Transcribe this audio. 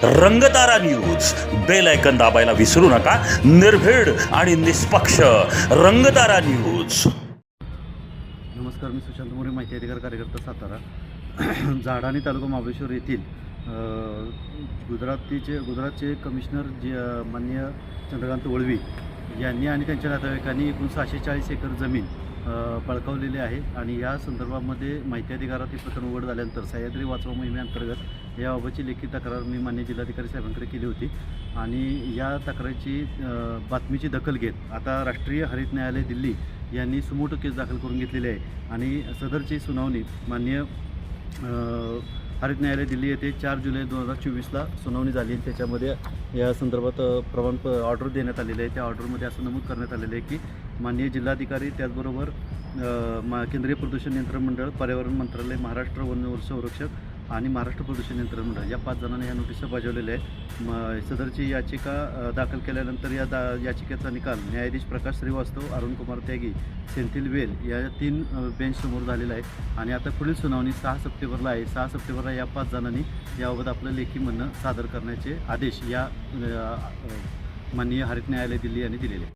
Rangtara news, bell icon दाबायला विसरू नका। निर्भीड आणि निष्पक्ष रंगतारा न्यूज। नमस्कार, मी सुशांत मोरे, माहिती अधिकार कार्यकर्ता, सातारा। झाडाणी तालुका महाबळेश्वर येथील गुजरातचे कमिशनर माननीय चंद्रकांत वळवी यांनी आणि त्यांच्या नातेवाईकांनी एकूण 640 एकर जमीन बळकावलेली आहे आणि या संदर्भामध्ये माहिती अधिकारात प्रकरण उघड झाल्यानंतर सह्याद्री वाचवा मोहिमेअंतर्गत याबाबतची लेखी तक्रार मी माननीय जिल्हाधिकारी साहेबांकडे केली होती आणि या तक्रारीची बातमीची दखल घेत आता राष्ट्रीय हरित न्यायालय दिल्ली यांनी सुमोटो केस दाखल करून घेतलेली आहे आणि सदरची सुनावणी माननीय हरित न्यायालय दिल्ली येथे 4 जुलै 2024ला सुनावणी झाली। त्याच्यामध्ये या संदर्भात ऑर्डर देण्यात आलेली आहे। त्या ऑर्डरमध्ये असं नमूद करण्यात आलेलं आहे की माननीय जिल्हाधिकारी, त्याचबरोबर केंद्रीय प्रदूषण नियंत्रण मंडळ, पर्यावरण मंत्रालय, महाराष्ट्र वन संरक्षक आणि महाराष्ट्र प्रदूषण नियंत्रण मंडळ या 5 जणांनी ह्या नोटिसा बजावलेल्या आहेत। सदरची याचिका दाखल केल्यानंतर या याचिकेचा निकाल न्यायाधीश प्रकाश श्रीवास्तव, अरुण कुमार त्यागी, सेंथिल वेल या 3 बेंच समोर झालेला आहे आणि आता पुढील सुनावणी 6 सप्टेंबरला आहे। 6 सप्टेंबरला या 5 जणांनी याबाबत आपलं लेखी म्हणणं सादर करण्याचे आदेश या माननीय हरित न्यायालय दिल्ली यांनी दिलेले आहे।